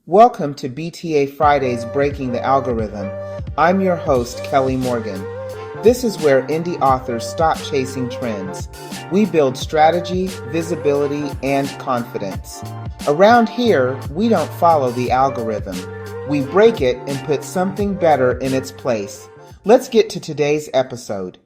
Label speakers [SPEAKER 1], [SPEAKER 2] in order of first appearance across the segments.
[SPEAKER 1] Welcome to BTA Fridays Breaking the Algorithm. I'm your host, Kelly Morgan. This is where indie authors stop chasing trends. We build strategy, visibility, and confidence. Around here, we don't follow the algorithm. We break it and put something better in its place. Let's get to today's episode.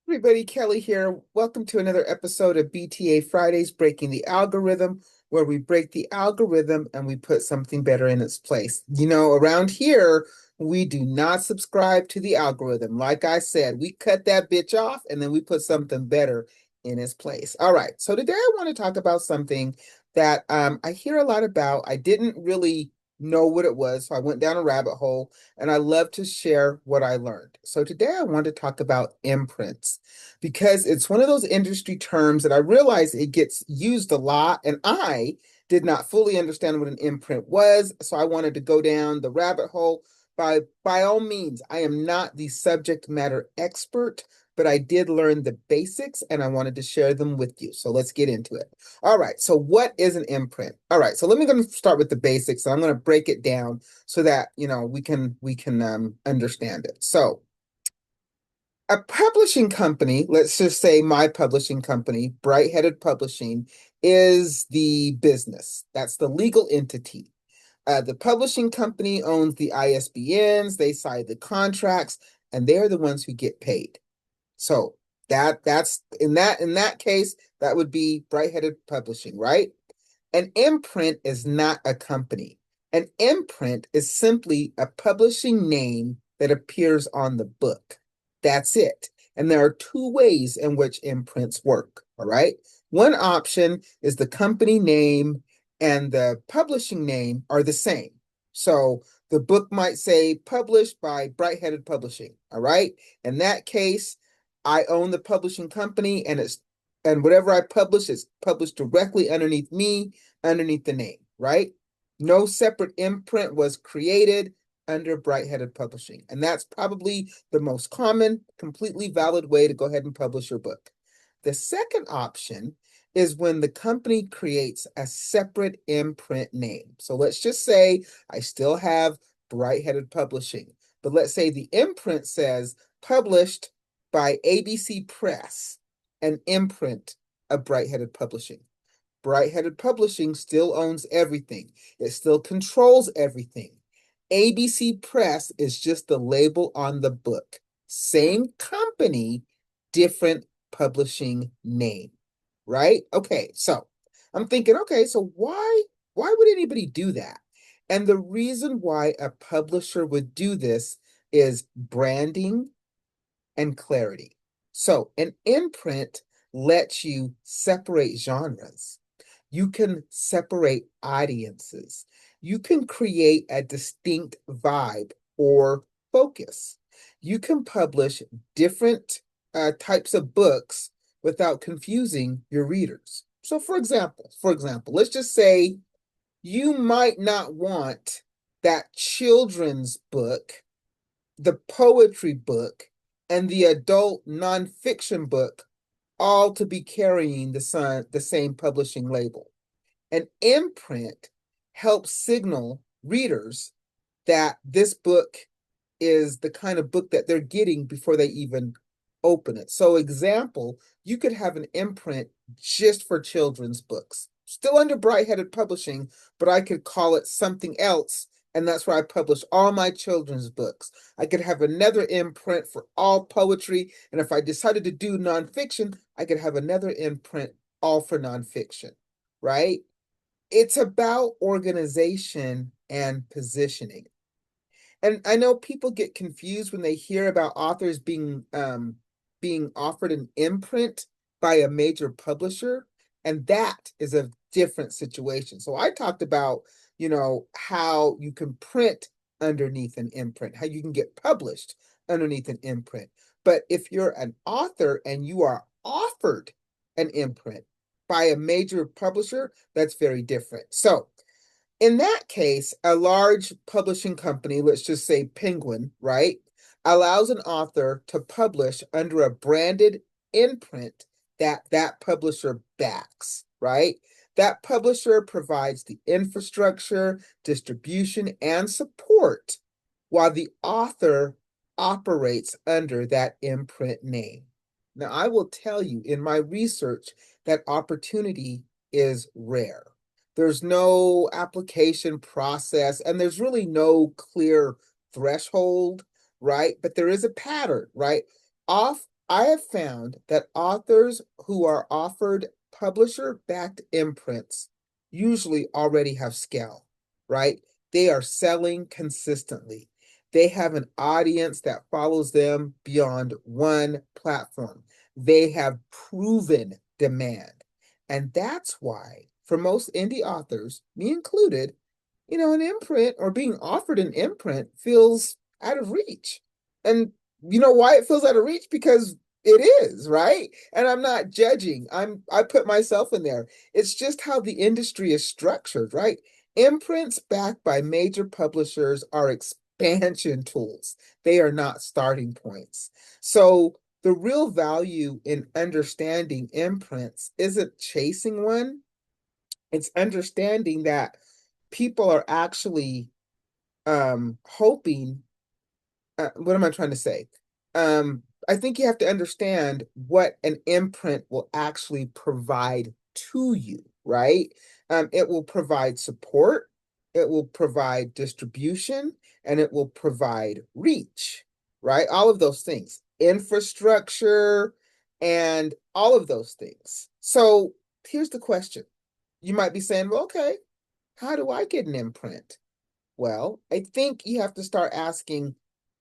[SPEAKER 1] Everybody, Kelly here. Welcome to another episode of BTA Fridays Breaking the Algorithm, where we break the algorithm and we put something better in its place. You know, around here, we do not subscribe to the algorithm. Like I said, we cut that bitch off and then we put something better in its place. All right, so today I want to talk about something that I hear a lot about. I didn't really know what it was, so I went down a rabbit hole, and I love to share what I learned. So today I want to talk about imprints because it's one of those industry terms that I realize it gets used a lot, and I did not fully understand what an imprint was, so I wanted to go down the rabbit hole. By all means, I am not the subject matter expert, but I did learn the basics and I wanted to share them with you. So let's get into it. All right, so what is an imprint? All right, so let me go start with the basics, and I'm going to break it down so that we can understand it. So a publishing company, let's just say my publishing company, Bright-Headed Publishing, is the business. That's the legal entity. The publishing company owns the ISBNs, they sign the contracts, and they're the ones who get paid. So that's in that case, that would be Bright-Headed Publishing, right? An imprint is not a company. An imprint is simply a publishing name that appears on the book. That's it. And there are two ways in which imprints work, all right? One option is the company name and the publishing name are the same. So the book might say published by Bright-Headed Publishing, all right? In that case, I own the publishing company and whatever I publish is published directly underneath me, underneath the name, right? No separate imprint was created under Bright-Headed Publishing. And that's probably the most common, completely valid way to go ahead and publish your book. The second option is when the company creates a separate imprint name. So let's just say I still have Bright-Headed Publishing, but let's say the imprint says published by ABC Press, an imprint of Bright-Headed Publishing. Bright-Headed Publishing still owns everything. It still controls everything. ABC Press is just the label on the book. Same company, different publishing name, right? Okay, so I'm thinking, okay, so why would anybody do that? And the reason why a publisher would do this is branding and clarity. So an imprint lets you separate genres. You can separate audiences. You can create a distinct vibe or focus. You can publish different types of books without confusing your readers. So for example, let's just say you might not want that children's book, the poetry book, and the adult nonfiction book all to be carrying the same publishing label. An imprint helps signal readers that this book is the kind of book that they're getting before they even open it. So example, you could have an imprint just for children's books, still under Bright-Headed Publishing, but I could call it something else, and that's where I publish all my children's books. I could have another imprint for all poetry, and if I decided to do nonfiction, I could have another imprint all for nonfiction, right? It's about organization and positioning. And I know people get confused when they hear about authors being offered an imprint by a major publisher, and that is a different situation. So I talked about, how you can print underneath an imprint, how you can get published underneath an imprint. But if you're an author and you are offered an imprint by a major publisher, that's very different. So in that case, a large publishing company, let's just say Penguin, right, allows an author to publish under a branded imprint that that publisher backs, right? That publisher provides the infrastructure, distribution, and support, while the author operates under that imprint name. Now, I will tell you in my research that opportunity is rare. There's no application process, and there's really no clear threshold, right? But there is a pattern, right? I have found that authors who are offered publisher-backed imprints usually already have scale, right? They are selling consistently. They have an audience that follows them beyond one platform. They have proven demand. And that's why, for most indie authors, me included, an imprint or being offered an imprint feels out of reach. And you know why it feels out of reach? Because it is, right? And I'm not judging. I put myself in there. It's just how the industry is structured, right? Imprints backed by major publishers are expansion tools. They are not starting points. So the real value in understanding imprints isn't chasing one, it's understanding that people are actually hoping, what am I trying to say? I think you have to understand what an imprint will actually provide to you, right? It will provide support, it will provide distribution, and it will provide reach, right? All of those things, infrastructure, and all of those things. So here's the question. You might be saying, well, okay, how do I get an imprint? Well, I think you have to start asking,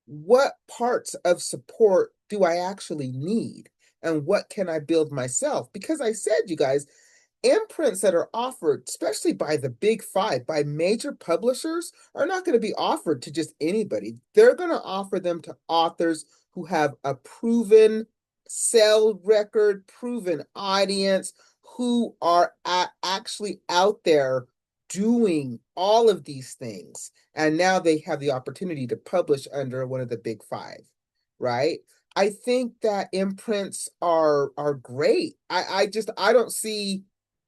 [SPEAKER 1] what parts of support do I actually need? And what can I build myself? Because I said, you guys, imprints that are offered, especially by the big five, by major publishers, are not going to be offered to just anybody. They're going to offer them to authors who have a proven sell record, proven audience, who are actually out there doing all of these things. And now they have the opportunity to publish under one of the big five, right? I think that imprints are great. I don't see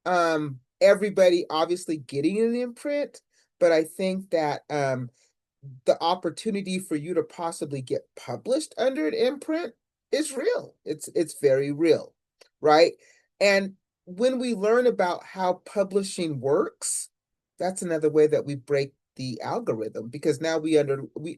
[SPEAKER 1] everybody obviously getting an imprint, but I think that the opportunity for you to possibly get published under an imprint is real. It's very real, right? And when we learn about how publishing works, that's another way that we break the algorithm, because now we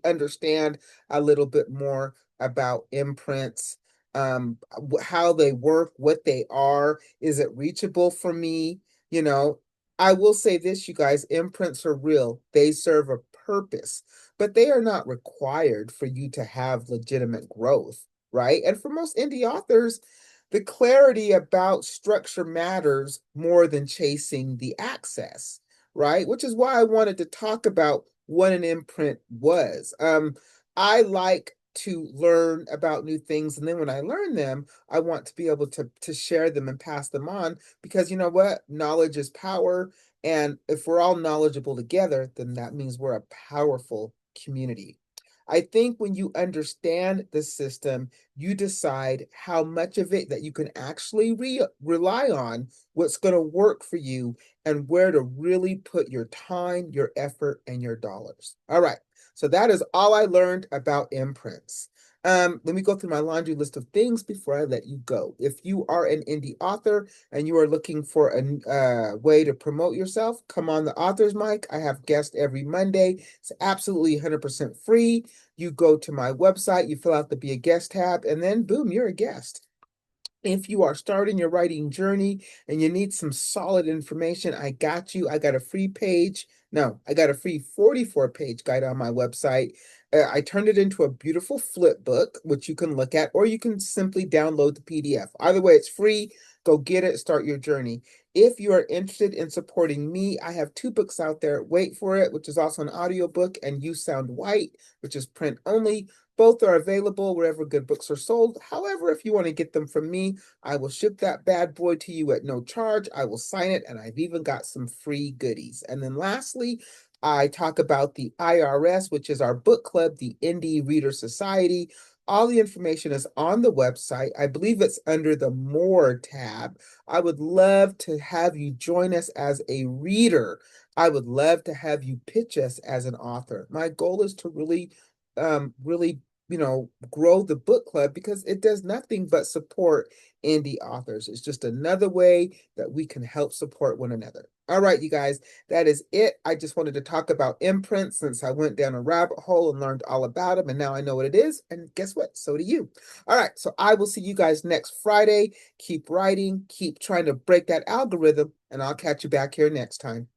[SPEAKER 1] understand a little bit more about imprints, how they work, what they are. Is it reachable for me? You know, I will say this, you guys, imprints are real. They serve a purpose, but they are not required for you to have legitimate growth, right? And for most indie authors, the clarity about structure matters more than chasing the access, right? Which is why I wanted to talk about what an imprint was. I like to learn about new things, and then when I learn them, I want to be able to share them and pass them on, because you know what? Knowledge is power, and if we're all knowledgeable together, then that means we're a powerful community. I think when you understand the system, you decide how much of it that you can actually rely on, what's going to work for you, and where to really put your time, your effort, and your dollars. All right. So that is all I learned about imprints. Let me go through my laundry list of things before I let you go. If you are an indie author and you are looking for a way to promote yourself, come on the author's mic. I have guests every Monday. It's absolutely 100% free. You go to my website, you fill out the Be a Guest tab, and then boom, you're a guest. If you are starting your writing journey and you need some solid information, I got you. I got a free page. No, I got a free 44-page guide on my website. I turned it into a beautiful flip book, which you can look at, or you can simply download the PDF. Either way, it's free. Go get it, start your journey. If you are interested in supporting me, I have two books out there. Wait for It, which is also an audiobook, and You Sound White, which is print only. Both are available wherever good books are sold. However, if you want to get them from me, I will ship that bad boy to you at no charge. I will sign it, and I've even got some free goodies. And then lastly, I talk about the IRS, which is our book club, the Indie Reader Society. All the information is on the website. I believe it's under the More tab. I would love to have you join us as a reader. I would love to have you pitch us as an author. My goal is to really, grow the book club because it does nothing but support indie authors. It's just another way that we can help support one another. All right, you guys, that is it. I just wanted to talk about imprints since I went down a rabbit hole and learned all about them, and now I know what it is. And guess what? So do you. All right, so I will see you guys next Friday. Keep writing, keep trying to break that algorithm, and I'll catch you back here next time.